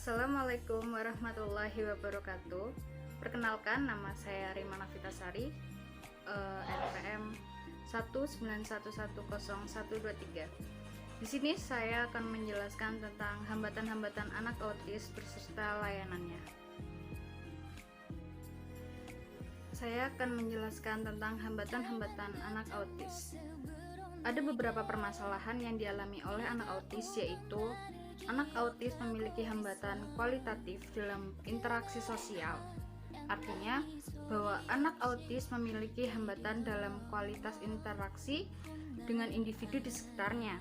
Assalamualaikum warahmatullahi wabarakatuh. Perkenalkan, nama saya Rima Nafitasari, NPM 191100123. Di sini saya akan menjelaskan tentang hambatan-hambatan anak autis beserta layanannya. Saya akan menjelaskan tentang hambatan-hambatan anak autis. Ada beberapa permasalahan yang dialami oleh anak autis, yaitu anak autis memiliki hambatan kualitatif dalam interaksi sosial. Artinya bahwa anak autis memiliki hambatan dalam kualitas interaksi dengan individu di sekitarnya,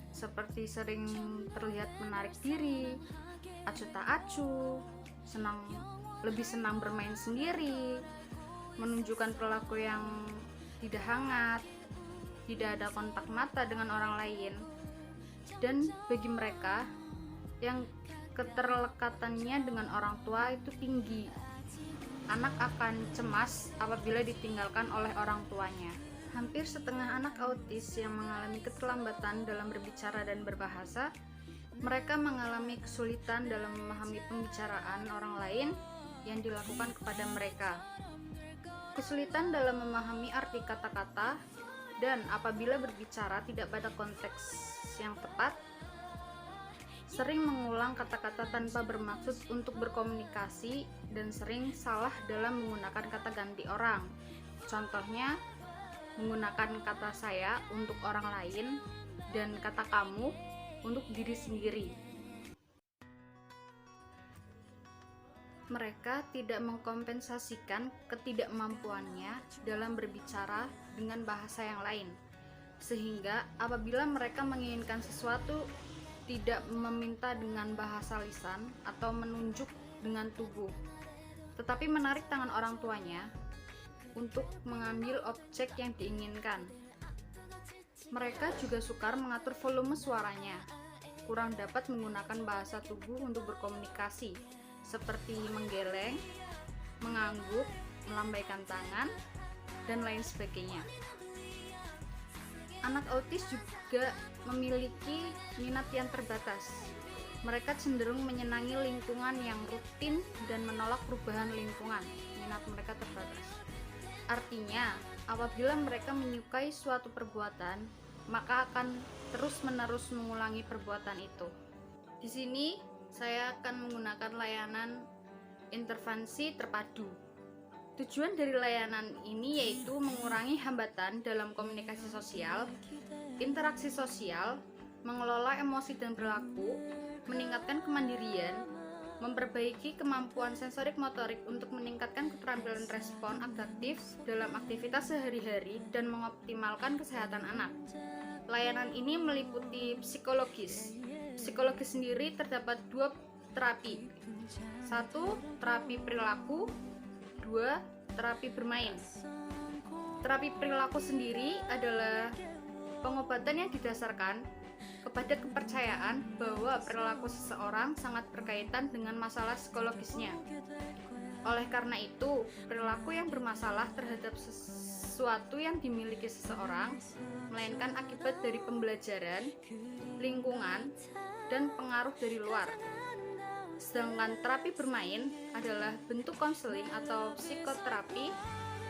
seperti sering terlihat menarik diri, acuh tak acuh, lebih senang bermain sendiri, menunjukkan perilaku yang tidak hangat, tidak ada kontak mata dengan orang lain. Dan bagi mereka yang keterlekatannya dengan orang tua itu tinggi, anak akan cemas apabila ditinggalkan oleh orang tuanya. Hampir setengah anak autis yang mengalami keterlambatan dalam berbicara dan berbahasa, mereka mengalami kesulitan dalam memahami pembicaraan orang lain yang dilakukan kepada mereka. Kesulitan dalam memahami arti kata-kata, dan apabila berbicara tidak pada konteks yang tepat, sering mengulang kata-kata tanpa bermaksud untuk berkomunikasi, dan sering salah dalam menggunakan kata ganti orang. Contohnya, menggunakan kata saya untuk orang lain dan kata kamu untuk diri sendiri. Mereka tidak mengkompensasikan ketidakmampuannya dalam berbicara dengan bahasa yang lain, sehingga apabila mereka menginginkan sesuatu, tidak meminta dengan bahasa lisan atau menunjuk dengan tubuh, tetapi menarik tangan orang tuanya untuk mengambil objek yang diinginkan. Mereka juga sukar mengatur volume suaranya, kurang dapat menggunakan bahasa tubuh untuk berkomunikasi, seperti menggeleng, mengangguk, melambaikan tangan, dan lain sebagainya. Anak autis juga memiliki minat yang terbatas. Mereka cenderung menyenangi lingkungan yang rutin dan menolak perubahan lingkungan. Minat mereka terbatas. Artinya, apabila mereka menyukai suatu perbuatan, maka akan terus-menerus mengulangi perbuatan itu. Di sini saya akan menggunakan layanan intervensi terpadu. Tujuan dari layanan ini yaitu mengurangi hambatan dalam komunikasi sosial, interaksi sosial, mengelola emosi dan perilaku, meningkatkan kemandirian, memperbaiki kemampuan sensorik motorik untuk meningkatkan keterampilan respon adaptif dalam aktivitas sehari-hari, dan mengoptimalkan kesehatan anak. Layanan ini meliputi psikologis. Psikologis sendiri terdapat dua terapi. 1. Terapi perilaku. 2. Terapi bermain. Terapi perilaku sendiri adalah pengobatan yang didasarkan kepada kepercayaan bahwa perilaku seseorang sangat berkaitan dengan masalah psikologisnya. Oleh karena itu, perilaku yang bermasalah terhadap sesuatu yang dimiliki seseorang, melainkan akibat dari pembelajaran, lingkungan, dan pengaruh dari luar. Sedangkan terapi bermain adalah bentuk konseling atau psikoterapi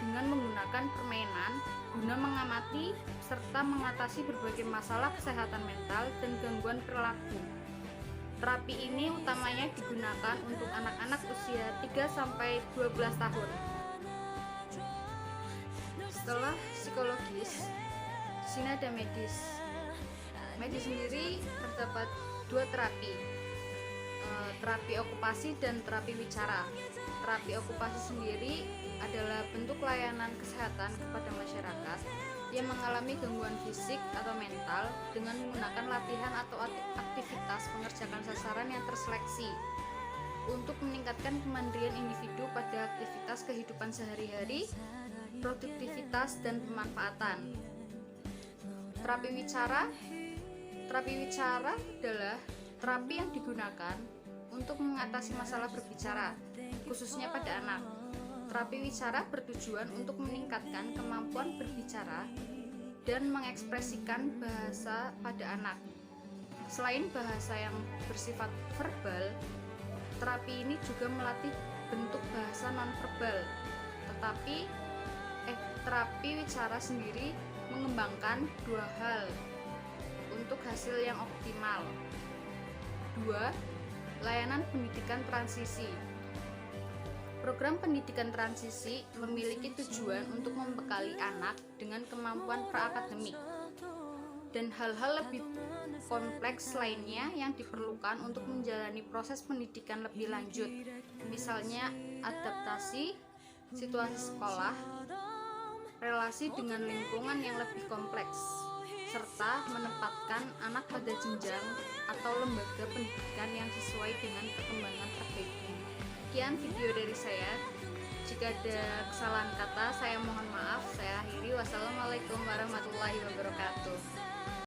dengan menggunakan permainan guna mengamati serta mengatasi berbagai masalah kesehatan mental dan gangguan perilaku. Terapi ini utamanya digunakan untuk anak-anak usia 3-12 tahun. Setelah psikologis, sini ada medis. Medis sendiri terdapat dua terapi, terapi okupasi dan terapi wicara. Terapi okupasi sendiri adalah bentuk layanan kesehatan kepada masyarakat yang mengalami gangguan fisik atau mental dengan menggunakan latihan atau aktivitas mengerjakan sasaran yang terseleksi untuk meningkatkan kemandirian individu pada aktivitas kehidupan sehari-hari, produktivitas, dan pemanfaatan. Terapi wicara adalah terapi yang digunakan untuk mengatasi masalah berbicara, khususnya pada anak. Terapi wicara bertujuan untuk meningkatkan kemampuan berbicara dan mengekspresikan bahasa pada anak. Selain bahasa yang bersifat verbal, terapi ini juga melatih bentuk bahasa nonverbal. Terapi wicara sendiri mengembangkan dua hal untuk hasil yang optimal. 2. Layanan pendidikan transisi. Program pendidikan transisi memiliki tujuan untuk membekali anak dengan kemampuan praakademik dan hal-hal lebih kompleks lainnya yang diperlukan untuk menjalani proses pendidikan lebih lanjut, misalnya adaptasi, situasi sekolah, relasi dengan lingkungan yang lebih kompleks, serta menempatkan anak pada jenjang atau lembaga pendidikan yang sesuai dengan perkembangan terbaiknya. Sekian video dari saya. Jika ada kesalahan kata, saya mohon maaf. Saya akhiri. Wassalamualaikum warahmatullahi wabarakatuh.